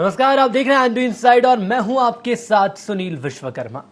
नमस्कार, आप देख रहे हैं इंडो इनसाइड और मैं हूं आपके साथ सुनील विश्वकर्मा।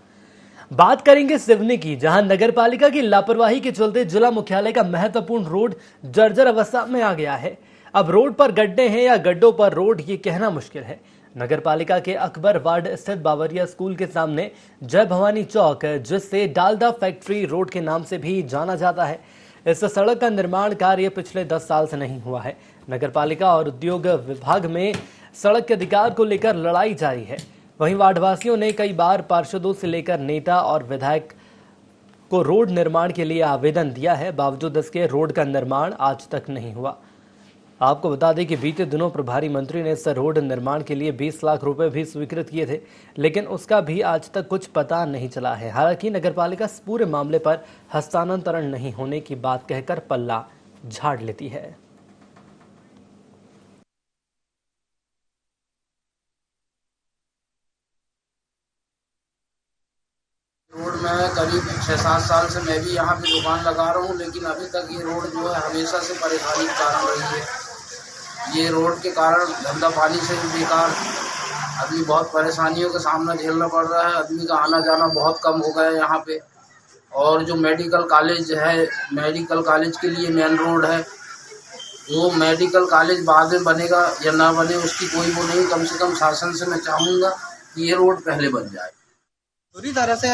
बात करेंगे सिवनी की, जहां नगर पालिका की लापरवाही के चलते जिला मुख्यालय का महत्वपूर्ण रोड जर्जर अवस्था में आ गया है। अब रोड पर गड्ढे हैं या गड्ढों पर रोड, ये कहना मुश्किल है। नगर पालिका के अकबर वार्ड स्थित बावरिया स्कूल के सामने जय भवानी चौक, जिससे डालडा फैक्ट्री रोड के नाम से भी जाना जाता है, इस सड़क का निर्माण कार्य पिछले 10 साल से नहीं हुआ है। नगर पालिका और उद्योग विभाग में सड़क के अधिकार को लेकर लड़ाई जारी है। वहीं वार्डवासियों ने कई बार पार्षदों से लेकर नेता और विधायक को रोड निर्माण के लिए आवेदन दिया है, बावजूद इसके रोड का निर्माण आज तक नहीं हुआ। आपको बता दें कि बीते दिनों प्रभारी मंत्री ने इस रोड निर्माण के लिए 20 लाख रुपए भी स्वीकृत किए थे, लेकिन उसका भी आज तक कुछ पता नहीं चला है। हालांकि नगरपालिका इस पूरे मामले पर हस्तांतरण नहीं होने की बात कहकर पल्ला झाड़ लेती है। रोड में करीब 6-7 साल से मैं भी यहाँ पे दुकान लगा रहा हूँ, लेकिन अभी तक ये रोड जो है हमेशा से परेशानी का कारण रही है। ये रोड के कारण धंधा पानी से भी बेकार, आदमी बहुत परेशानियों का सामना झेलना पड़ रहा है। आदमी का आना जाना बहुत कम हो गया है यहाँ पे। और जो मेडिकल कॉलेज है, मेडिकल कॉलेज के लिए मेन रोड है, वो मेडिकल कॉलेज बाद में बनेगा या ना बने उसकी कोई वो नहीं। कम से कम शासन से मैं चाहूँगा कि ये रोड पहले बन जाए। पूरी तरह से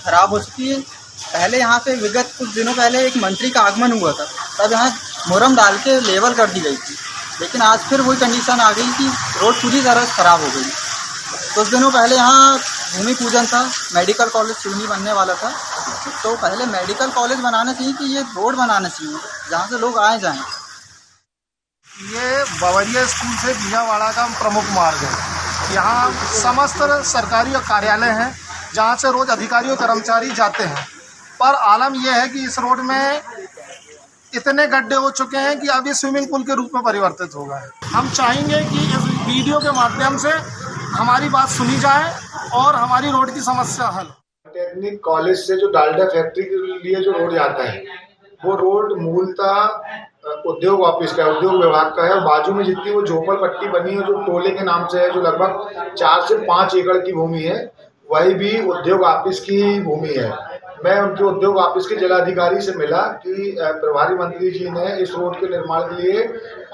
खराब हो चुकी है। पहले यहाँ पे विगत कुछ दिनों पहले एक मंत्री का आगमन हुआ था, तब यहाँ मुरम डाल के लेवल कर दी गई थी, लेकिन आज फिर वही कंडीशन आ गई कि रोड पूरी तरह से खराब हो गई। कुछ दिनों पहले यहाँ भूमि पूजन था, मेडिकल कॉलेज सिवनी बनने वाला था, तो पहले मेडिकल कॉलेज बनाना चाहिए कि ये रोड बनाना चाहिए जहाँ से लोग आए जाएँ। ये बावरिया स्कूल से बीजावाड़ा का प्रमुख मार्ग है। यहाँ समस्त सरकारी कार्यालय हैं जहाँ से रोज अधिकारी और कर्मचारी जाते हैं, पर आलम यह है कि इस रोड में इतने गड्ढे हो चुके हैं कि अब ये स्विमिंग पूल के रूप में परिवर्तित हो गए। हम चाहेंगे कि इस वीडियो के माध्यम से हमारी बात सुनी जाए और हमारी रोड की समस्या हल। टेक्निक कॉलेज से जो डालडा फैक्ट्री के लिए जो रोड जाता है, वो रोड मूलतः उद्योग ऑफिस का है, उद्योग विभाग का है। और बाजू में जितनी वो झोपड़ पट्टी बनी है जो टोले के नाम से है, जो लगभग 4 से 5 एकड़ की भूमि है, वही भी उद्योग ऑफिस की भूमि है। मैं उनके उद्योग ऑफिस के जिलाधिकारी से मिला कि प्रभारी मंत्री जी ने इस रोड के निर्माण के लिए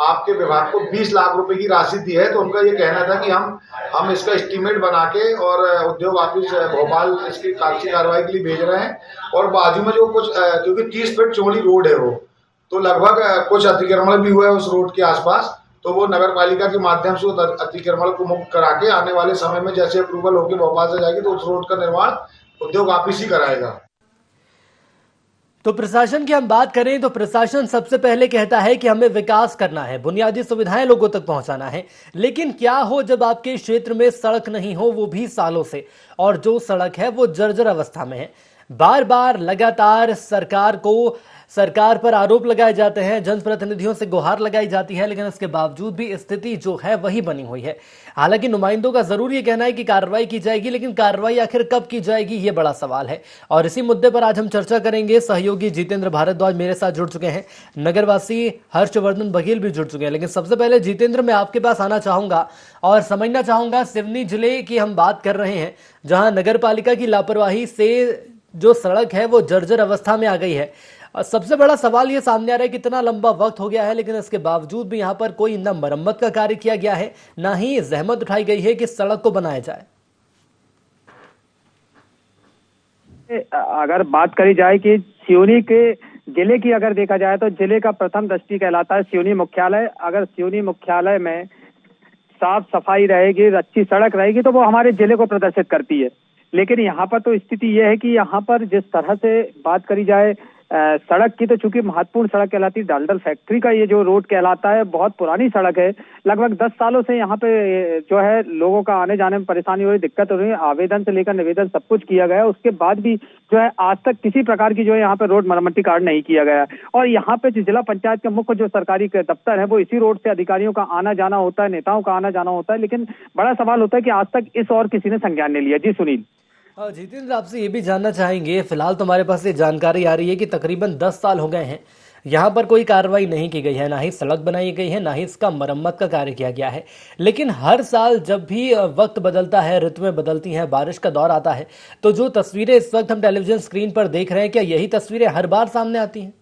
आपके विभाग को 20 लाख रुपए की राशि दी है। तो उनका ये कहना था कि हम इसका एस्टीमेट बना के और उद्योग ऑफिस भोपाल इसकी कागजी कार्रवाई के लिए भेज रहे हैं। और बाजू में जो कुछ, क्योंकि 30 फीट चौड़ी रोड है वो, तो लगभग कुछ अतिक्रमण भी हुआ है उस रोड के आसपास, तो वो नगर पालिका के माध्यम से अतिक्रमण को मुक्त करा के आने वाले समय में जैसे अप्रूवल होकर भोपाल से जाएगी तो उस रोड का निर्माण उद्योग ऑफिस ही कराएगा। तो प्रशासन की हम बात करें तो प्रशासन सबसे पहले कहता है कि हमें विकास करना है, बुनियादी सुविधाएं लोगों तक पहुंचाना है, लेकिन क्या हो जब आपके क्षेत्र में सड़क नहीं हो, वो भी सालों से, और जो सड़क है वो जर्जर अवस्था में है। बार बार लगातार सरकार पर आरोप लगाए जाते हैं, जनप्रतिनिधियों से गुहार लगाई जाती है, लेकिन इसके बावजूद भी स्थिति जो है वही बनी हुई है। हालांकि नुमाइंदों का जरूर ये कहना है कि कार्रवाई की जाएगी, लेकिन कार्रवाई आखिर कब की जाएगी, ये बड़ा सवाल है। और इसी मुद्दे पर आज हम चर्चा करेंगे। सहयोगी जितेंद्र भारद्वाज मेरे साथ जुड़ चुके हैं, नगरवासी हर्षवर्धन बघेल भी जुड़ चुके हैं। लेकिन सबसे पहले जितेंद्र, मैं आपके पास आना चाहूंगा और समझना चाहूंगा, सिवनी जिले की हम बात कर रहे हैं, जहां नगर पालिका की लापरवाही से जो सड़क है वो जर्जर अवस्था में आ गई है। सबसे बड़ा सवाल ये सामने आ रहा है कि इतना लंबा वक्त हो गया है, लेकिन इसके बावजूद भी यहाँ पर कोई न मरम्मत का कार्य किया गया है, ना ही जहमत उठाई गई है कि सड़क को बनाया जाए। अगर बात करी जाए कि सिवनी के जिले की अगर देखा जाए तो जिले का प्रथम दृष्टि कहलाता है सिवनी मुख्यालय। अगर सिवनी मुख्यालय में साफ सफाई रहेगी, अच्छी सड़क रहेगी, तो वो हमारे जिले को प्रदर्शित करती है। लेकिन यहाँ पर तो स्थिति यह है कि यहाँ पर जिस तरह से बात करी जाए सड़क की, तो चूंकि महत्वपूर्ण सड़क कहलाती है, डालडा फैक्ट्री का ये जो रोड कहलाता है बहुत पुरानी सड़क है। लगभग 10 सालों से यहाँ पे जो है लोगों का आने जाने में परेशानी हो रही, दिक्कत हो रही है। आवेदन से लेकर निवेदन सब कुछ किया गया, उसके बाद भी जो है आज तक किसी प्रकार की जो है यहाँ पे रोड मरम्मती कार्य नहीं किया गया। और यहाँ पे जिला पंचायत का मुख्य जो सरकारी दफ्तर है वो इसी रोड से अधिकारियों का आना जाना होता है, नेताओं का आना जाना होता है, लेकिन बड़ा सवाल होता है कि आज तक इस और किसी ने संज्ञान नहीं लिया। जी सुनील। जितेंद्र, आपसे ये भी जानना चाहेंगे, फिलहाल तो हमारे पास ये जानकारी आ रही है कि तकरीबन 10 साल हो गए हैं यहाँ पर कोई कार्रवाई नहीं की गई है, ना ही सड़क बनाई गई है, ना ही इसका मरम्मत का कार्य किया गया है। लेकिन हर साल जब भी वक्त बदलता है, ऋतुएं बदलती हैं, बारिश का दौर आता है, तो जो तस्वीरें इस वक्त हम टेलीविजन स्क्रीन पर देख रहे हैं, क्या यही तस्वीरें हर बार सामने आती हैं?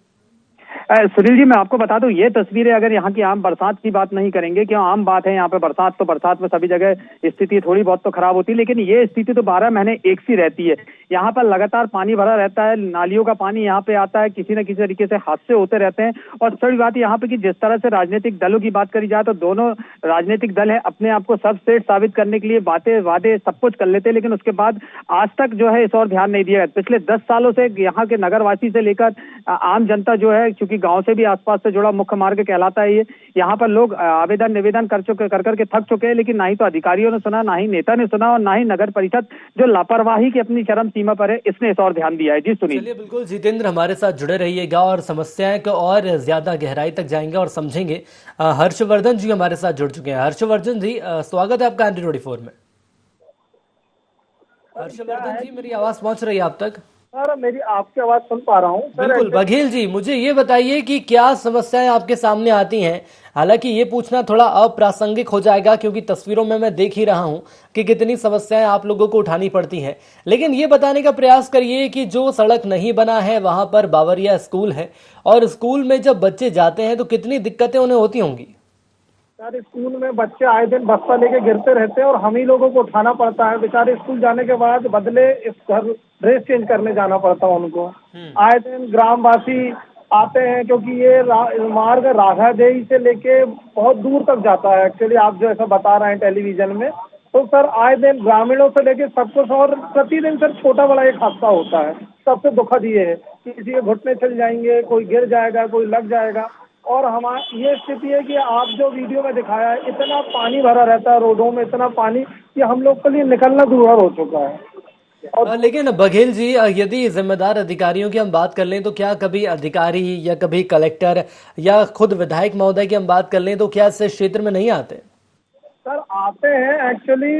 सुनील जी, मैं आपको बता दूं, ये तस्वीरें अगर यहाँ की आम बरसात की बात नहीं करेंगे, क्यों आम बात है यहाँ पे बरसात, तो बरसात में सभी जगह स्थिति थोड़ी बहुत तो खराब होती है, लेकिन ये स्थिति तो 12 महीने एक सी रहती है। यहाँ पर लगातार पानी भरा रहता है, नालियों का पानी यहाँ पे आता है, किसी न किसी तरीके से हादसे होते रहते हैं। और सही बात यहाँ पे कि जिस तरह से राजनीतिक दलों की बात करी जाए तो दोनों राजनीतिक दल है अपने आप को सबसे साबित करने के लिए बातें वादे सब कुछ कर लेते हैं, लेकिन उसके बाद आज तक जो है इस और ध्यान नहीं दिया गया। पिछले 10 सालों से यहाँ के नगरवासी से लेकर आम जनता जो है, क्योंकि गांव से भी आसपास से जुड़ा मुख्य मार्ग कहलाता है ये, यहाँ पर लोग आवेदन निवेदन कर करके थक चुके हैं, लेकिन ना ही तो अधिकारियों ने सुना, ना ही नेता ने सुना, और ना ही नगर परिषद जो लापरवाही की अपनी चरम सीमा पर है, इसने इस और ध्यान दिया है। जी सुनील। चलिए, बिल्कुल जितेंद्र, हमारे साथ जुड़े रहिएगा और समस्याएं को और ज्यादा गहराई तक जाएंगे और समझेंगे। हर्षवर्धन जी हमारे साथ जुड़ चुके हैं। हर्षवर्धन जी, स्वागत है आपका एंटी 24 में। हर्षवर्धन जी, मेरी आवाज पहुंच रही है आप तक? सर, मेरी आपकी आवाज सुन पा रहा हूँ सर। बिल्कुल। बघेल जी, मुझे ये बताइए कि क्या समस्याएं आपके सामने आती हैं? हालांकि ये पूछना थोड़ा अप्रासंगिक हो जाएगा, क्योंकि तस्वीरों में मैं देख ही रहा हूं कि कितनी समस्याएं आप लोगों को उठानी पड़ती हैं, लेकिन ये बताने का प्रयास करिए कि जो सड़क नहीं बना है वहां पर बावरिया स्कूल है, और स्कूल में जब बच्चे जाते हैं तो कितनी दिक्कतें उन्हें होती होंगी। सर, स्कूल में बच्चे आए दिन बस्ता लेके गिरते रहते हैं और हम ही लोगों को उठाना पड़ता है। बेचारे स्कूल जाने के बाद बदले इस घर ड्रेस चेंज करने जाना पड़ता है उनको। आए दिन ग्रामवासी आते हैं, क्योंकि ये मार्ग राघादेही से लेके बहुत दूर तक जाता है। एक्चुअली आप जो ऐसा बता रहे हैं टेलीविजन में, तो सर आए दिन ग्रामीणों से लेके सब कुछ, और प्रतिदिन सर छोटा बड़ा एक हादसा होता है। सबसे दुखद ये है कि किसी के घुटने चल जाएंगे, कोई गिर जाएगा, कोई लग जाएगा। और हमारी ये स्थिति है कि आप जो वीडियो में दिखाया है, इतना पानी भरा रहता है रोडों में, इतना पानी कि हम लोग के लिए निकलना दूभर हो चुका है। लेकिन बघेल जी, यदि जिम्मेदार अधिकारियों की हम बात कर लें तो क्या कभी अधिकारी या कभी कलेक्टर या खुद विधायक महोदय की हम बात कर लें तो क्या इस क्षेत्र में नहीं आते? सर आते हैं, एक्चुअली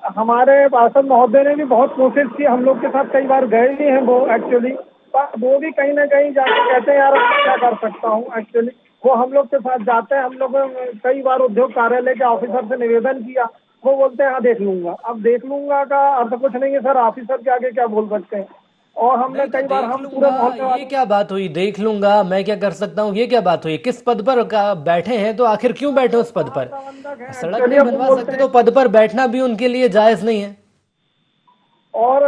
हमारे पार्षद महोदय ने भी बहुत कोशिश की, हम लोग के साथ कई बार गए भी हैं वो एक्चुअली, पर वो भी कहीं ना कहीं जाके कहते हैं यार मैं क्या कर सकता हूँ। एक्चुअली वो हम लोग के साथ जाते हैं। हम लोग कई बार उद्योग कार्यालय के ऑफिसर से निवेदन किया, वो बोलते हैं हाँ देख लूंगा। अब देख लूंगा का अर्थ कुछ नहीं है सर, ऑफिसर के आगे क्या बोल सकते हैं। और हमने कई बार हम पूरे मोहल्ले, ये क्या बात हुई, देख लूंगा मैं क्या कर सकता हूँ, ये क्या बात हुई? किस पद पर बैठे हैं तो आखिर क्यों बैठे उस पद पर? सड़क नहीं बनवा सकते तो पद पर बैठना भी उनके लिए जायज नहीं है। और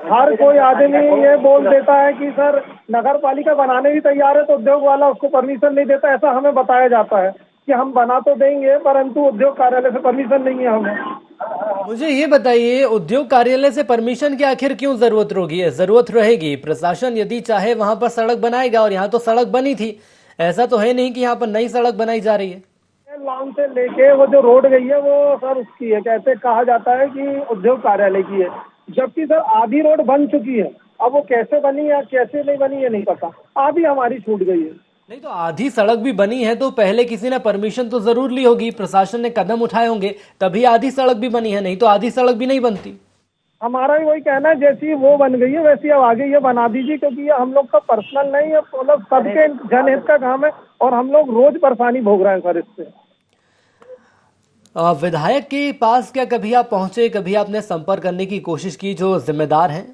हर कोई आदमी ये बोल देता है कि सर नगर पालिका बनाने भी तैयार है तो उद्योग वाला उसको परमिशन नहीं देता। ऐसा हमें बताया जाता है कि हम बना तो देंगे, परंतु उद्योग कार्यालय से परमिशन नहीं है हमें। मुझे ये बताइए, उद्योग कार्यालय से परमिशन की आखिर क्यों जरूरत रहेगी? प्रशासन यदि चाहे वहां पर सड़क बनाएगा, और यहाँ तो सड़क बनी थी। ऐसा तो है नहीं कि यहाँ पर नई सड़क बनाई जा रही है। लॉन्ग से लेके वो जो रोड गई है वो सर उसकी है, कैसे कहा जाता है कि उद्योग कार्यालय की है, जबकि सर आधी रोड बन चुकी है। अब वो कैसे बनी या कैसे नहीं बनी ये नहीं पता, आधी हमारी छूट गई है। नहीं तो आधी सड़क भी बनी है तो पहले किसी ने परमिशन तो जरूर ली होगी, प्रशासन ने कदम उठाए होंगे, तभी आधी सड़क भी बनी है, नहीं तो आधी सड़क भी नहीं बनती। हमारा भी वही कहना है, जैसी वो बन गई है वैसी अब आगे ये बना दीजिए, क्योंकि ये हम लोग का पर्सनल नहीं है, मतलब सबके जनहित का काम है और हम लोग रोज परेशानी भोग रहे हैं सर इससे। विधायक के पास क्या कभी आप पहुंचे, कभी आपने संपर्क करने की कोशिश की जो जिम्मेदार हैं?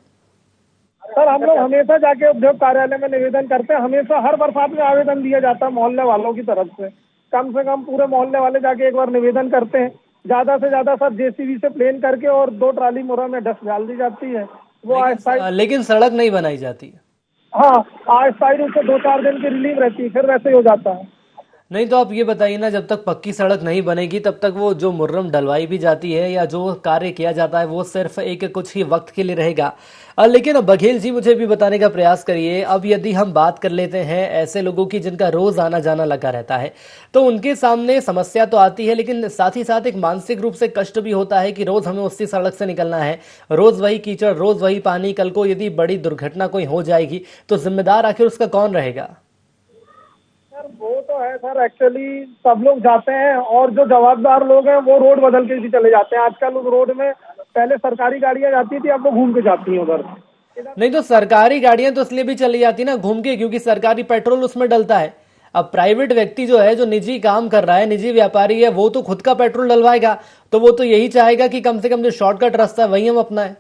सर हम लोग हमेशा जाके उद्योग कार्यालय में निवेदन करते हैं, हमेशा हर बरसात में आवेदन दिया जाता है मोहल्ले वालों की तरफ से कम पूरे मोहल्ले वाले जाके एक बार निवेदन करते हैं। ज्यादा से ज्यादा सर जेसीबी से प्लेन करके और 2 ट्राली मुरा में डस्ट डाल दी जाती है, वो लेकिन सड़क नहीं बनाई जाती। हाँ, अस्थायी रूप से 2-4 दिन की रिलीव रहती है, फिर वैसे ही हो जाता है। नहीं तो आप ये बताइए ना, जब तक पक्की सड़क नहीं बनेगी तब तक वो जो मुर्रम डलवाई भी जाती है या जो कार्य किया जाता है वो सिर्फ एक कुछ ही वक्त के लिए रहेगा। लेकिन बघेल जी, मुझे भी बताने का प्रयास करिए, अब यदि हम बात कर लेते हैं ऐसे लोगों की जिनका रोज आना जाना लगा रहता है, तो उनके सामने समस्या तो आती है, लेकिन साथ ही साथ एक मानसिक रूप से कष्ट भी होता है कि रोज हमें उसी सड़क से निकलना है, रोज वही कीचड़, रोज वही पानी। कल को यदि बड़ी दुर्घटना कोई हो जाएगी तो जिम्मेदार आखिर उसका कौन रहेगा? वो तो है सर, एक्चुअली सब लोग जाते हैं और जो जवाबदार लोग हैं वो रोड बदल के भी चले जाते हैं। आजकल उस रोड में पहले सरकारी गाड़ियां जाती थी, अब वो घूम के जाती हैं उधर। नहीं तो सरकारी गाड़ियां तो इसलिए भी चली जाती ना घूम के, क्योंकि सरकारी पेट्रोल उसमें डलता है। अब प्राइवेट व्यक्ति जो है, जो निजी काम कर रहा है, निजी व्यापारी है, वो तो खुद का पेट्रोल डलवाएगा, तो वो तो यही चाहेगा कि कम से कम जो शॉर्टकट रास्ता है वही हम अपनाएं।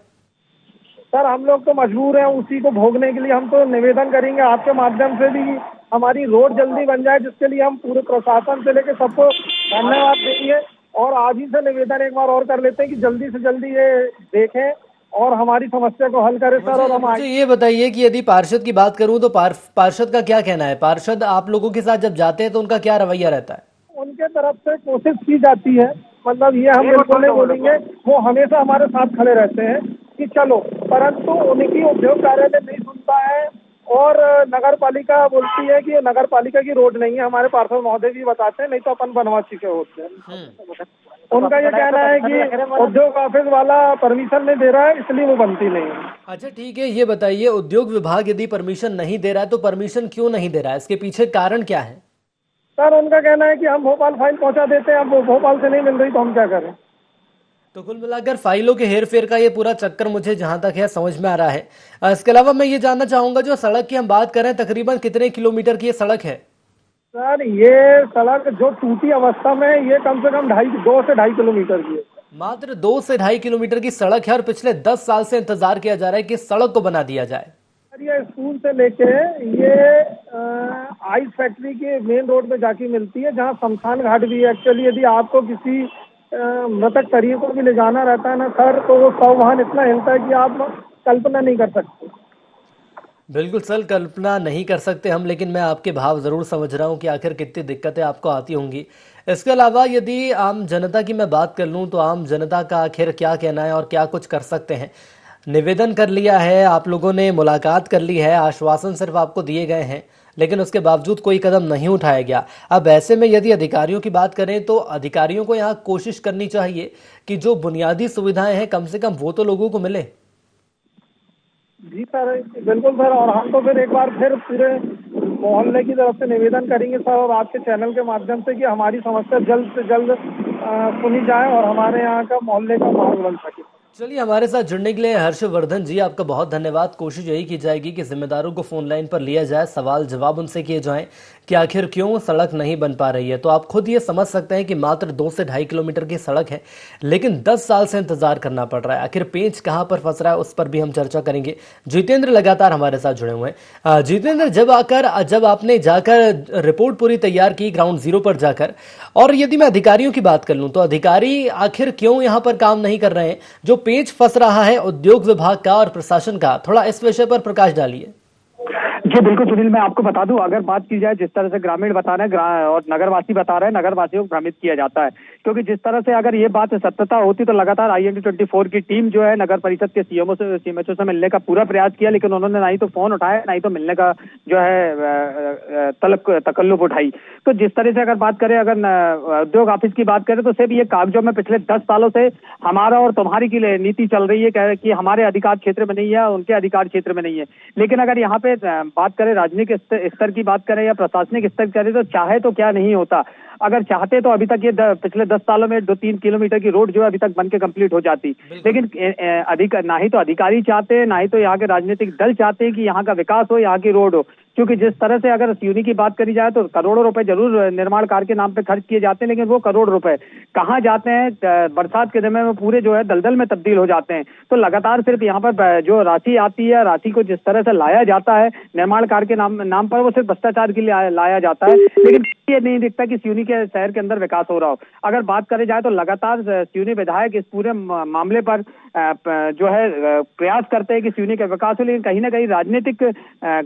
सर हम लोग तो मजबूर हैं उसी को भोगने के लिए। हम तो निवेदन करेंगे आपके माध्यम से भी कि हमारी रोड जल्दी बन जाए, जिसके लिए हम पूरे प्रशासन से लेकर सबको धन्यवाद देंगे। और आज ही से निवेदन एक बार और कर लेते हैं कि जल्दी से जल्दी ये देखें और हमारी समस्या को हल करें सर। और हम मुझे ये बताइए कि यदि पार्षद की बात करूं तो पार्षद का क्या कहना है? पार्षद आप लोगों के साथ जब जाते हैं तो उनका क्या रवैया रहता है? उनके तरफ से कोशिश की जाती है, मतलब ये हम बिल्कुल नहीं बोलेंगे, वो हमेशा हमारे साथ खड़े रहते हैं कि चलो, परंतु उनकी उद्योग कार्यालय नहीं सुनता है और नगर पालिका बोलती है कि ये नगर पालिका की रोड नहीं है। हमारे पार्षद महोदय भी बताते हैं, नहीं तो अपन बनवा चुके होते हैं। उनका ये कहना है कि उद्योग ऑफिस वाला परमिशन नहीं दे रहा है, इसलिए वो बनती नहीं है। अच्छा ठीक है, ये बताइए उद्योग विभाग यदि परमिशन नहीं दे रहा है तो परमिशन क्यों नहीं दे रहा है? इसके पीछे कारण क्या है? सर उनका कहना है कि हम भोपाल फाइल पहुंचा देते हैं, अब वो भोपाल से नहीं मिल रही तो हम क्या करें। तो कुल मिलाकर फाइलों के हेरफेर का ये पूरा चक्कर मुझे जहां तक है समझ में आ रहा है। इसके अलावा मैं ये जानना चाहूंगा, जो सड़क की हम बात कर रहे हैं, तकरीबन कितने किलोमीटर की ये सड़क है? सर ये सड़क जो टूटी अवस्था में है, ये कम से कम 2 से 2.5 किलोमीटर की है। मात्र 2 से 2.5 किलोमीटर की सड़क है और पिछले 10 साल से इंतजार किया जा रहा है कि इस सड़क को बना दिया जाए। ये स्कूल से लेके ये आइस फैक्ट्री के मेन रोड पे जाके मिलती है, जहाँ शमशान घाट भी है। एक्चुअली यदि आपको किसी मृतक शरीर को भी ले जाना रहता है ना सर, तो वो सावधान इतना हिलता है कि आप कल्पना नहीं कर सकते। बिल्कुल सर, कल्पना नहीं कर सकते हम, लेकिन मैं आपके भाव जरूर समझ रहा हूं कि आखिर कितनी दिक्कतें आपको आती होंगी। इसके अलावा यदि आम जनता की मैं बात कर लूं तो आम जनता का आखिर क्या कहना है और क्या कुछ कर सकते हैं? निवेदन कर लिया है, आप लोगों ने मुलाकात कर ली है, आश्वासन सिर्फ आपको दिए गए हैं, लेकिन उसके बावजूद कोई कदम नहीं उठाया गया। अब ऐसे में यदि अधिकारियों की बात करें तो अधिकारियों को यहाँ कोशिश करनी चाहिए कि जो बुनियादी सुविधाएं हैं कम से कम वो तो लोगों को मिले। जी सर, बिल्कुल सर। और हम तो फिर एक बार फिर पूरे मोहल्ले की तरफ से निवेदन करेंगे सर, और आपके चैनल के माध्यम से, कि हमारी समस्या जल्द से जल्द सुनी जाए और हमारे यहाँ का मोहल्ले का माहौल बन सके। चलिए, हमारे साथ जुड़ने के लिए हर्षवर्धन जी आपका बहुत धन्यवाद। कोशिश यही की जाएगी कि जिम्मेदारों को फोन लाइन पर लिया जाए, सवाल जवाब उनसे किए जाएं कि आखिर क्यों सड़क नहीं बन पा रही है। तो आप खुद ये समझ सकते हैं कि मात्र 2 से 2.5 किलोमीटर की सड़क है, लेकिन 10 साल से इंतजार करना पड़ रहा है। आखिर पेंच कहाँ पर फंस रहा है उस पर भी हम चर्चा करेंगे। जितेंद्र लगातार हमारे साथ जुड़े हुए हैं। जितेंद्र, जब आपने जाकर रिपोर्ट पूरी तैयार की ग्राउंड जीरो पर जाकर, और यदि मैं अधिकारियों की बात कर लूं तो अधिकारी आखिर क्यों यहाँ पर काम नहीं कर रहे हैं? जो पेंच फंस रहा है उद्योग विभाग का और प्रशासन का, थोड़ा इस विषय पर प्रकाश डालिए। जी बिल्कुल सुनील, मैं आपको बता दूं, अगर बात की जाए जिस तरह से ग्रामीण बता रहे हैं और नगरवासी बता रहे हैं, नगरवासियों को भ्रमित किया जाता है, क्योंकि जिस तरह से अगर ये बात सत्यता होती तो लगातार IND24 की टीम जो है नगर परिषद के CMO से मिलने का पूरा प्रयास किया, लेकिन उन्होंने ना ही तो फोन उठाया, ना ही तो मिलने का जो है तकल्लुफ उठाई। तो जिस तरह से अगर बात करें, अगर उद्योग ऑफिस की बात करें, तो सिर्फ ये कागजों में पिछले 10 सालों से हमारा और तुम्हारी की नीति चल रही है कि हमारे अधिकार क्षेत्र में नहीं है, उनके अधिकार क्षेत्र में नहीं है। लेकिन अगर यहाँ पे बात करें, राजनीतिक स्तर की बात करें या प्रशासनिक स्तर की करें, तो चाहे तो क्या नहीं होता। अगर चाहते तो अभी तक ये पिछले 10 सालों में 2-3 किलोमीटर की रोड जो है अभी तक बन के कंप्लीट हो जाती। लेकिन ना ही तो अधिकारी चाहते हैं, ना ही तो यहाँ के राजनीतिक दल चाहते हैं कि यहाँ का विकास हो, यहाँ की रोड हो। क्योंकि जिस तरह से अगर सियूनी की बात करी जाए तो करोड़ों रुपए जरूर निर्माण कार्य के नाम पे खर्च किए जाते हैं, लेकिन वो करोड़ रुपए कहाँ जाते हैं? बरसात के समय में पूरे जो है दलदल में तब्दील हो जाते हैं। तो लगातार सिर्फ यहाँ पर जो राशि आती है, राशि को जिस तरह से लाया जाता है निर्माण कार्य के नाम पर, वो सिर्फ भ्रष्टाचार के लिए लाया जाता है, लेकिन ये नहीं दिखता कि सियूनी के शहर के अंदर विकास हो रहा हो। अगर बात करी जाए तो लगातार सियूनी विधायक इस पूरे मामले पर जो है प्रयास करते हैं कि सियूनी का विकास हो, लेकिन कहीं ना कहीं राजनीतिक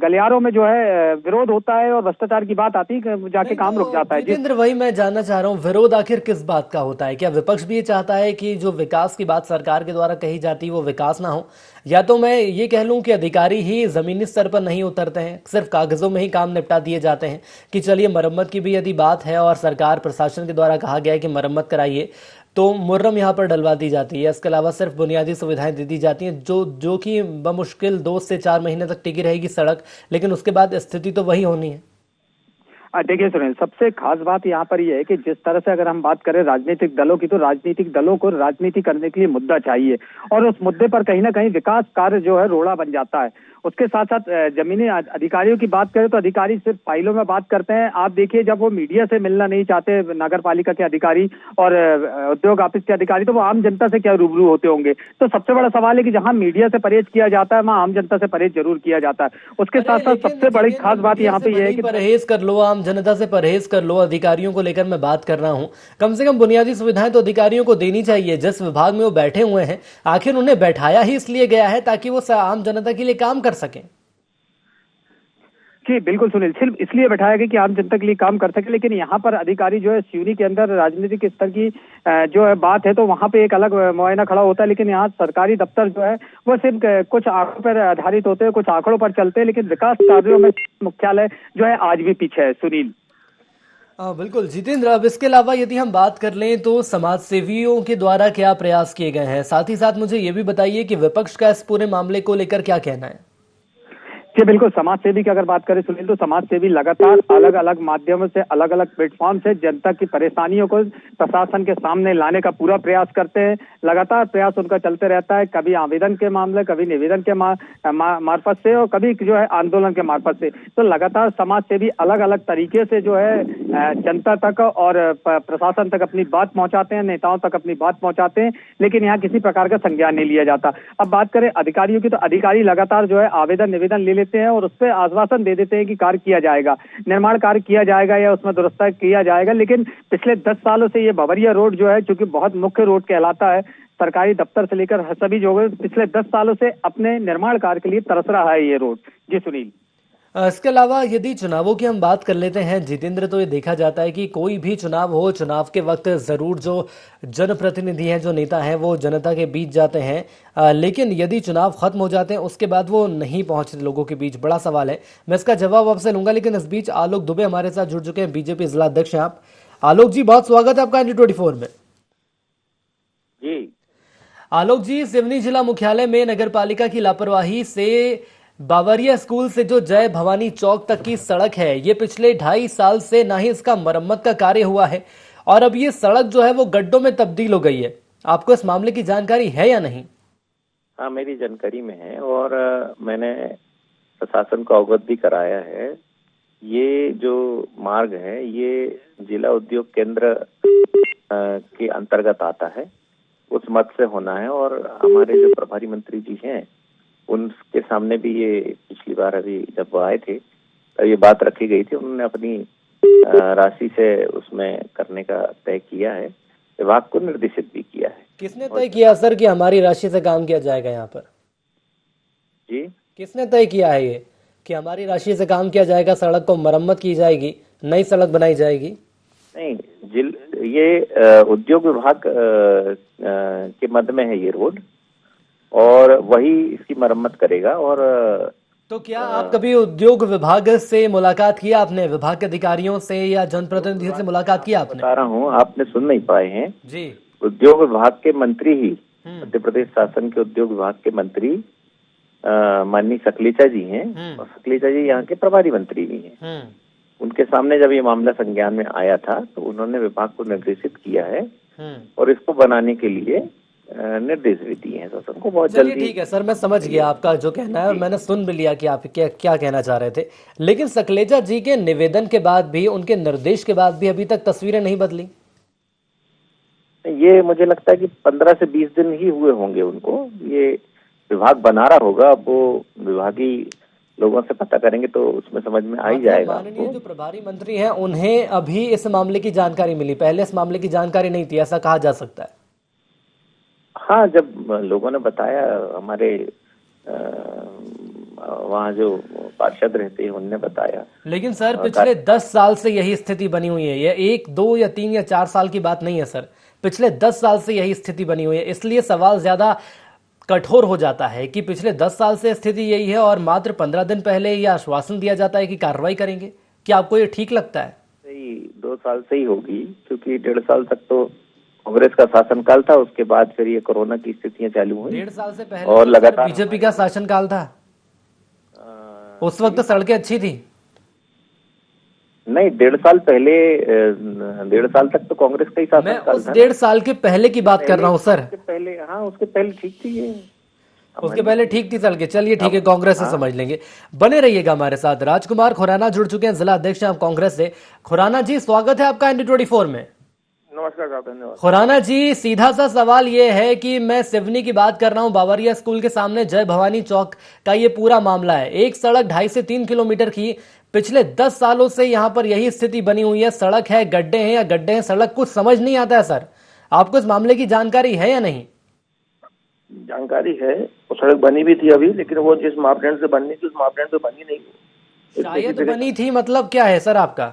गलियारों में जो है विरोध होता है और भ्रष्टाचार की बात आती है, जाके काम रुक जाता है। जितेंद्र, वही मैं जानना चाह रहा हूँ, विरोध आखिर किस बात का होता है? क्या विपक्ष भी ये चाहता है कि जो विकास की बात सरकार के द्वारा कही जाती है वो विकास ना हो, या तो मैं ये कह लूं कि अधिकारी ही जमीनी स्तर पर नहीं उतरते हैं, सिर्फ कागजों में ही काम निपटा दिए जाते हैं कि चलिए मरम्मत की भी यदि बात है और सरकार प्रशासन के द्वारा कहा गया है कि मरम्मत कराइए तो मुर्रम यहाँ पर डलवा दी जाती है। इसके अलावा सिर्फ बुनियादी सुविधाएं दे दी जाती हैं, जो कि बमुश्किल 2 से 4 महीने तक टिकी रहेगी सड़क, लेकिन उसके बाद स्थिति तो वही होनी है। देखिए सुनील, सबसे खास बात यहाँ पर यह है कि जिस तरह से अगर हम बात करें राजनीतिक दलों की, तो राजनीतिक दलों को राजनीति करने के लिए मुद्दा चाहिए और उस मुद्दे पर कहीं ना कहीं विकास कार्य जो है रोड़ा बन जाता है। उसके साथ साथ जमीनी अधिकारियों की बात करें तो अधिकारी सिर्फ फाइलों में बात करते हैं। आप देखिए, जब वो मीडिया से मिलना नहीं चाहते नगर पालिका के अधिकारी और उद्योग ऑफिस के अधिकारी, तो वो आम जनता से क्या रूबरू होते होंगे। तो सबसे बड़ा सवाल है कि जहां मीडिया से परहेज किया जाता है, वहां आम जनता से परहेज जरूर किया जाता है। उसके साथ साथ सबसे बड़ी खास बात यहाँ पे यह है कि परहेज कर लो, आम जनता से परहेज कर लो, अधिकारियों को लेकर मैं बात कर रहा हूँ। कम से कम बुनियादी सुविधाएं तो अधिकारियों को देनी चाहिए। जिस विभाग में वो बैठे हुए हैं, आखिर उन्हें बैठाया ही इसलिए गया है ताकि वो आम जनता के लिए काम कर सकें। जी बिल्कुल सुनील, सिर्फ इसलिए बैठाया गया कि आम जनता के लिए काम कर सके। लेकिन यहाँ पर अधिकारी जो है सिवनी के अंदर राजनीतिक स्तर की जो है बात है, तो वहाँ पे एक अलग मुआयना खड़ा होता है। लेकिन यहाँ सरकारी दफ्तर जो है वो सिर्फ कुछ आंकड़ों पर आधारित होते हैं, कुछ आंकड़ों पर चलते हैं, लेकिन विकास कार्यों में मुख्यालय जो है आज भी पीछे है। सुनील बिल्कुल जितेंद्र, अब इसके अलावा यदि हम बात कर लें तो समाज सेवियों के द्वारा क्या प्रयास किए गए हैं, साथ ही साथ मुझे ये भी बताइए कि विपक्ष का इस पूरे मामले को लेकर क्या कहना है। जी बिल्कुल, समाज सेवी की अगर बात करें सुनील, तो समाज सेवी लगातार अलग अलग माध्यमों से, अलग अलग प्लेटफॉर्म से जनता की परेशानियों को प्रशासन के सामने लाने का पूरा प्रयास करते हैं। लगातार प्रयास उनका चलते रहता है, कभी आवेदन के मामले, कभी निवेदन के मार्फत से और कभी जो है आंदोलन के मार्फत से। तो लगातार समाज सेवी अलग अलग तरीके से जो है जनता तक और प्रशासन तक अपनी बात पहुंचाते हैं, नेताओं तक अपनी बात पहुंचाते हैं, लेकिन यहाँ किसी प्रकार का संज्ञान नहीं लिया जाता। अब बात करें अधिकारियों की, तो अधिकारी लगातार जो है आवेदन निवेदन ले लेते हैं और उस पर आश्वासन दे देते हैं कि कार्य किया जाएगा, निर्माण कार्य किया जाएगा या उसमें दुरुस्ती किया जाएगा। लेकिन पिछले 10 सालों से ये बवरिया रोड जो है, चूंकि बहुत मुख्य रोड कहलाता है, सरकारी दफ्तर से लेकर सभी जो है पिछले 10 सालों से अपने निर्माण कार्य के लिए तरस रहा है ये रोड। जी सुनील, इसके अलावा यदि चुनावों की हम बात कर लेते हैं जितेंद्र, तो ये देखा जाता है कि कोई भी चुनाव हो, चुनाव के वक्त जरूर जो जनप्रतिनिधि हैं, जो नेता हैं, वो जनता के बीच जाते हैं, लेकिन यदि चुनाव खत्म हो जाते हैं उसके बाद वो नहीं पहुंचते लोगों के बीच। बड़ा सवाल है, मैं इसका जवाब आपसे लूंगा, लेकिन इस बीच आलोक दुबे हमारे साथ जुड़ चुके हैं, बीजेपी जिला अध्यक्ष हैं आप। आलोक जी, बहुत स्वागत है आपका ND24 में। जी आलोक जी, सिवनी जिला मुख्यालय में नगर पालिका की लापरवाही से बावरिया स्कूल से जो जय भवानी चौक तक की सड़क है, ये पिछले 2.5 साल से ना ही इसका मरम्मत का कार्य हुआ है और अब ये सड़क जो है वो गड्ढों में तब्दील हो गई है। आपको इस मामले की जानकारी है या नहीं? हाँ, मेरी जानकारी में है और मैंने प्रशासन को अवगत भी कराया है। ये जो मार्ग है ये जिला उद्योग केंद्र के अंतर्गत आता है, उस मत से होना है और हमारे जो प्रभारी मंत्री जी हैं उनके सामने भी ये पिछली बार अभी जब वो आए थे तब ये बात रखी गई थी। उन्होंने अपनी राशि से उसमें करने का तय किया है, विभाग को निर्देशित भी किया है। किसने तय किया सर कि हमारी राशि से काम किया जाएगा यहाँ पर? जी, किसने तय किया है ये कि हमारी राशि से काम किया जाएगा, सड़क को मरम्मत की जाएगी, नई सड़क बनाई जाएगी? नहीं, ये उद्योग विभाग के मद में है ये रोड और वही इसकी मरम्मत करेगा। और तो क्या आप कभी उद्योग विभाग से मुलाकात की आपने, विभाग के अधिकारियों से या जनप्रतिनिधियों से मुलाकात की आपने? बता रहा हूँ, आपने सुन नहीं पाए हैं जी। उद्योग विभाग के मंत्री ही, मध्य प्रदेश शासन के उद्योग विभाग के मंत्री माननीय सकलेचा जी हैं और सकलेचा जी यहाँ के प्रभारी मंत्री भी हैं। उनके सामने जब ये मामला संज्ञान में आया था तो उन्होंने विभाग को निर्देशित किया है और इसको बनाने के लिए निर्देश भी दिए हैं शासन को बहुत जल्दी। ठीक है सर, मैं समझ गया आपका जो कहना है और मैंने सुन भी लिया कि आप क्या कहना चाह रहे थे। लेकिन सकलेचा जी के निवेदन के बाद भी, उनके निर्देश के बाद भी अभी तक तस्वीरें नहीं बदली। ये मुझे लगता है कि 15 से 20 दिन ही हुए होंगे उनको। ये विभाग बना रहा होगा, अब वो विभागी लोगों से पता करेंगे तो उसमें समझ में आ ही जाएगा। माननीय जो प्रभारी मंत्री हैं उन्हें अभी इस मामले की जानकारी मिली, पहले इस मामले की जानकारी नहीं थी, ऐसा कहा जा सकता है? हाँ, जब लोगों ने बताया, हमारे वहाँ जो पार्षद रहते हैं उनने बताया। लेकिन सर पिछले 10 साल से यही स्थिति बनी हुई है, ये 1, 2 या 3 या 4 साल की बात नहीं है सर, पिछले 10 साल से यही स्थिति बनी हुई है। इसलिए सवाल ज्यादा कठोर हो जाता है कि पिछले 10 साल से स्थिति यही है और मात्र 15 दिन पहले यह आश्वासन दिया जाता है कि कार्रवाई करेंगे। क्या आपको ये ठीक लगता है? सही 2 साल से ही होगी, क्योंकि 1.5 साल तक तो कांग्रेस का शासनकाल था, उसके बाद फिर ये कोरोना की स्थितियां चालू हुई। 1.5 साल से पहले और लगातार बीजेपी का शासनकाल था, उस वक्त तो सड़कें अच्छी थी। नहीं, 1.5 साल पहले 1.5 साल तक तो कांग्रेस का ही मैं शासनकाल उस था। 1.5 साल के पहले की बात कर रहा हूँ सर। उसके पहले, हाँ उसके पहले ठीक थी ये। उसके पहले ठीक थी साल के। चलिए ठीक है, कांग्रेस से समझ लेंगे। बने रहिएगा हमारे साथ। राजकुमार खुराना जुड़ चुके हैं, जिला अध्यक्ष हैं आप कांग्रेस से। खुराना जी, स्वागत है आपका ND24 में। नमस्कार साहब, धन्यवाद। खुराना जी, सीधा सा सवाल ये है कि मैं सिवनी की बात कर रहा हूँ, बावरिया स्कूल के सामने जय भवानी चौक का ये पूरा मामला है। एक सड़क 2.5 से 3 किलोमीटर की, पिछले 10 सालों से यहाँ पर यही स्थिति बनी हुई है। सड़क है, गड्ढे हैं या गड्ढे हैं, सड़क कुछ समझ नहीं आता है सर। आपको इस मामले की जानकारी है या नहीं? जानकारी है, वो सड़क बनी भी थी अभी, लेकिन वो जिस मापदंड से बननी थी उस मापदंड पे बनी नहीं। शायद बनी थी मतलब क्या है सर आपका?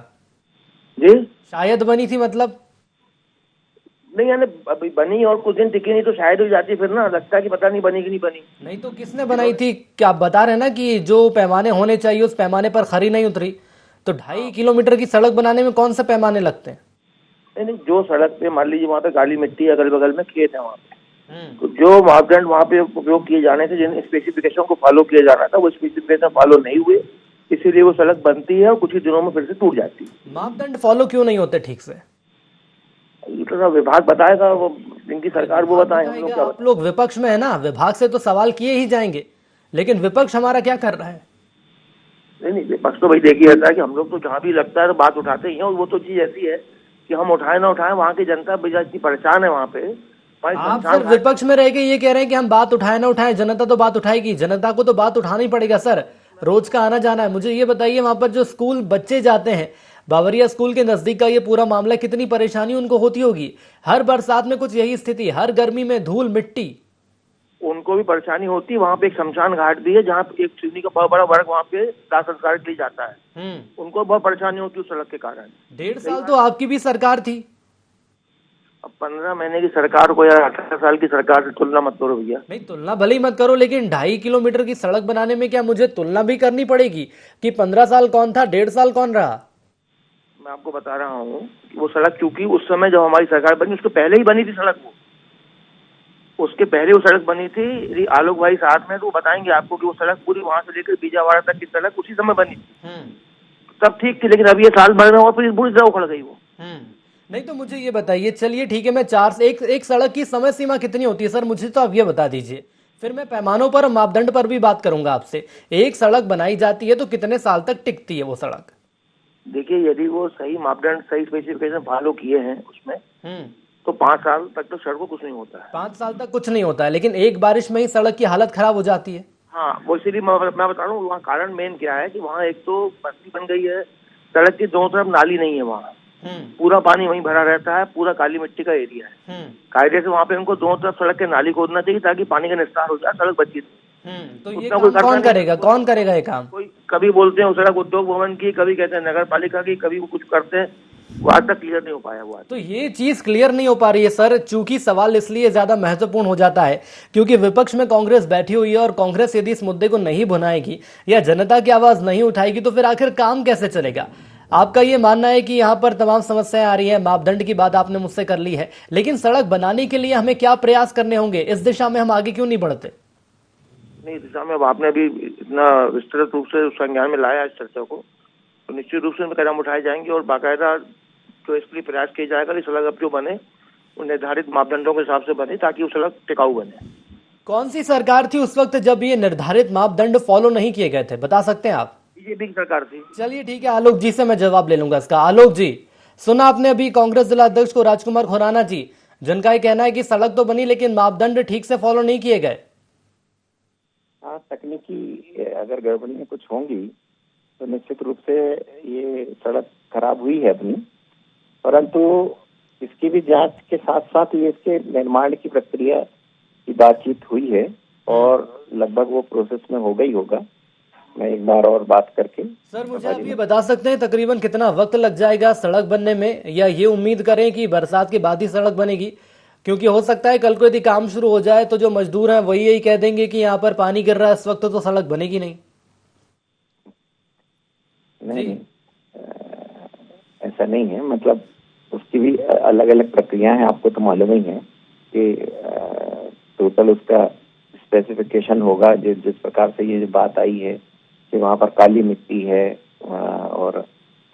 जी, शायद बनी थी मतलब? नहीं यानी अभी बनी और कुछ दिन टिकी नहीं तो शायद हो जाती, फिर ना लगता है कि पता नहीं बनी कि नहीं बनी। नहीं तो किसने बनाई थी? क्या आप बता रहे हैं ना कि जो पैमाने होने चाहिए उस पैमाने पर खरी नहीं उतरी, तो 2.5 किलोमीटर की सड़क बनाने में कौन से पैमाने लगते हैं? नहीं, जो सड़क पे मान लीजिए वहाँ पे काली मिट्टी, अगल बगल में खेत है वहाँ पे, तो जो मापदंड वहाँ पे उपयोग किए जाने थे, जिन स्पेसिफिकेशन को फॉलो किया जाना था, वो स्पेसिफिकेशन फॉलो नहीं हुए, इसीलिए वो सड़क बनती है और कुछ ही दिनों में फिर से टूट जाती है। मापदंड फॉलो क्यों नहीं होते ठीक से? तो विभाग बताएगा, वो जिनकी सरकार वो बताए, हम लोग क्या आप लोग विपक्ष में है ना, विभाग से तो सवाल किए ही जाएंगे, लेकिन विपक्ष हमारा क्या कर रहा है? नहीं, विपक्ष तो भाई देखिए रहता है कि हम लोग तो जहाँ भी लगता है तो बात उठाते ही हैं, और वो तो चीज ऐसी है कि हम उठाए ना उठाए, वहाँ की जनता इतनी परेशान है वहाँ पे। आप सिर्फ विपक्ष में रह के ये कह रहे हैं कि हम बात उठाए ना उठाए, जनता तो बात उठाएगी, जनता को तो बात उठाना ही पड़ेगा सर, रोज का आना जाना है। मुझे ये बताइए, वहां पर जो स्कूल बच्चे जाते हैं, बावरिया स्कूल के नजदीक का ये पूरा मामला, कितनी परेशानी उनको होती होगी? हर बरसात में कुछ यही स्थिति, हर गर्मी में धूल मिट्टी। उनको भी परेशानी होती है। वहाँ पे एक शमशान घाट भी है जहाँ पे एक सिवनी का बहुत बड़ा वर्ग वहाँ पे दाह संस्कार के लिए जाता है, उनको बहुत परेशानी होती है उस सड़क के कारण। 1.5 साल तो आपकी भी सरकार थी। अब 15 महीने की सरकार को यार 18 साल की सरकार से तुलना मत करो भैया। नहीं, तुलना भले ही मत करो, लेकिन 2.5 किलोमीटर की सड़क बनाने में क्या मुझे तुलना भी करनी पड़ेगी कि 15 साल कौन था, 1.5 साल कौन रहा? मैं आपको बता रहा हूँ कि वो सड़क चूंकि उस समय जब हमारी सरकार बनी, उसके पहले ही बनी थी सड़क, वो उसके पहले वो सड़क बनी थी। आलोक भाई साथ में तो वो बताएंगे आपको कि वो सड़क पूरी वहां से लेकर बीजावाड़ा तक की सड़क उसी समय बनी थी, सब ठीक थी। लेकिन अभी ये साल भर में और फिर बुरी तरह उखड़ गई वो। नहीं तो मुझे ये बताइए, चलिए ठीक है, मैं 4 से एक सड़क की समय सीमा कितनी होती है सर, मुझे तो आप ये बता दीजिए, फिर मैं पैमानों पर, मापदंड पर भी बात करूंगा आपसे। एक सड़क बनाई जाती है तो कितने साल तक टिकती है वो सड़क? देखिए, यदि वो सही मापदंड, सही स्पेसिफिकेशन फॉलो किए हैं उसमें, तो 5 साल तक तो सड़क को कुछ नहीं होता है। 5 साल तक कुछ नहीं होता है, लेकिन एक बारिश में ही सड़क की हालत खराब हो जाती है। हाँ, वो इसीलिए मैं बता रहा हूँ, वहाँ कारण मेन क्या है कि वहाँ एक तो बस्ती बन गई है, सड़क की दोनों तरफ नाली नहीं है, वहाँ पूरा पानी वहीं भरा रहता है, पूरा काली मिट्टी का एरिया है। कायदे से वहाँ पे उनको दोनों तरफ सड़क के नाली खोदना चाहिए ताकि पानी का निस्तार हो जाए, सड़क बची। तो ये काम कौन करेगा, कौन करेगा ये काम? कोई कभी बोलते हैं सड़क उद्योग भवन की, कभी कहते हैं नगर पालिका की, कभी वो कुछ करते हैं, वो आज तक क्लियर नहीं हो पाया हुआ। तो ये चीज क्लियर नहीं हो पा रही है सर, चूंकि सवाल इसलिए ज्यादा महत्वपूर्ण हो जाता है क्योंकि विपक्ष में कांग्रेस बैठी हुई है, और कांग्रेस यदि इस मुद्दे को नहीं भुनाएगी या जनता की आवाज नहीं उठाएगी तो फिर आखिर काम कैसे चलेगा? आपका ये मानना है कि यहाँ पर तमाम समस्याएं आ रही हैं, मापदंड की बात आपने मुझसे कर ली है, लेकिन सड़क बनाने के लिए हमें क्या प्रयास करने होंगे? इस दिशा में हम आगे क्यों नहीं बढ़ते? नहीं, दिशा में अब आपने अभी इतना विस्तृत रूप से संज्ञान में लाया इस चर्चा को, तो निश्चित रूप से कदम उठाए जाएंगे और बाकायदा जो इसके लिए प्रयास किया जाएगा कि सड़क अब जो बने वो निर्धारित मापदंडों के हिसाब से बने ताकि वो सड़क टिकाऊ बने। कौन सी सरकार थी उस वक्त जब ये निर्धारित मापदंड फॉलो नहीं किए गए थे, बता सकते हैं आप? बीजेपी की सरकार थी। चलिए ठीक है, आलोक जी से मैं जवाब ले लूंगा इसका। आलोक जी, सुना आपने अभी कांग्रेस जिला अध्यक्ष को, राजकुमार खुराना जी, जिनका ये कहना है कि सड़क तो बनी लेकिन मापदंड ठीक से फॉलो नहीं किए गए। हाँ, तकनीकी अगर गड़बड़ियाँ कुछ होंगी तो निश्चित रूप से ये सड़क खराब हुई है अपनी, परंतु इसकी भी जांच के साथ साथ ये इसके निर्माण की प्रक्रिया की बातचीत हुई है और लगभग वो प्रोसेस में हो गई होगा। मैं एक बार और बात करके सर, मुझे आप ये बता सकते हैं तकरीबन कितना वक्त लग जाएगा सड़क बनने में, या ये उम्मीद करें कि बरसात के बाद ही सड़क बनेगी? क्योंकि हो सकता है कल को यदि काम शुरू हो जाए तो जो मजदूर हैं वही यही कह देंगे कि यहाँ पर पानी गिर रहा है इस वक्त, तो सड़क बनेगी नहीं। नहीं, ऐसा नहीं है, मतलब उसकी भी अलग अलग प्रक्रिया है, आपको तो मालूम ही है कि टोटल उसका स्पेसिफिकेशन होगा। जिस प्रकार से ये बात आई है कि वहाँ पर काली मिट्टी है और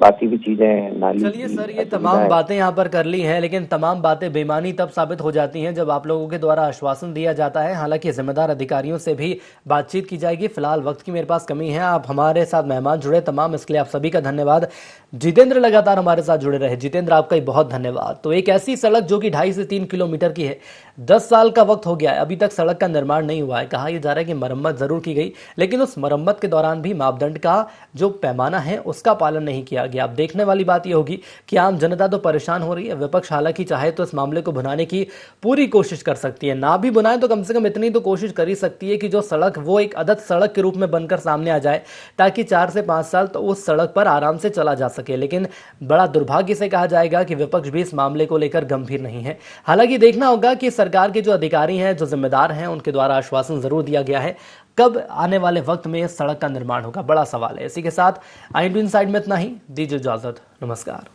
बाकी भी चीजें नाली चलिए की सर, ये असुविधा तमाम है। बातें यहाँ पर कर ली हैं, लेकिन तमाम बातें बेमानी तब साबित हो जाती हैं जब आप लोगों के द्वारा आश्वासन दिया जाता है। हालांकि जिम्मेदार अधिकारियों से भी बातचीत की जाएगी। फिलहाल वक्त की मेरे पास कमी है। आप हमारे साथ मेहमान जुड़े तमाम, इसके लिए आप सभी का धन्यवाद। जितेंद्र लगातार हमारे साथ जुड़े रहे। जितेंद्र, आपका ही बहुत धन्यवाद। तो एक ऐसी सड़क जो कि 2.5 से 3 किलोमीटर की है, 10 साल का वक्त हो गया है, अभी तक सड़क का निर्माण नहीं हुआ है। कहा यह जा रहा है कि मरम्मत जरूर की गई, लेकिन उस मरम्मत के दौरान भी मापदंड का जो पैमाना है उसका पालन नहीं किया गया। अब देखने वाली बात यह होगी कि आम जनता तो परेशान हो रही है। विपक्ष हालांकि चाहे तो इस मामले को भुनाने की पूरी कोशिश कर सकती है, ना भी बुनाए तो कम से कम इतनी तो कोशिश कर ही सकती है कि जो सड़क वो एक आदर्श सड़क के रूप में बनकर सामने आ जाए, ताकि 4 से 5 साल तो उस सड़क पर आराम से चला जा सके। लेकिन बड़ा दुर्भाग्य से कहा जाएगा कि विपक्ष भी इस मामले को लेकर गंभीर नहीं है। हालांकि देखना होगा कि सरकार के जो अधिकारी हैं, जो जिम्मेदार हैं, उनके द्वारा आश्वासन जरूर दिया गया है। कब आने वाले वक्त में इस सड़क का निर्माण होगा, बड़ा सवाल है। इसी के साथ आई इंडिया इनसाइड में इतना ही। दीजिए इजाजत, नमस्कार।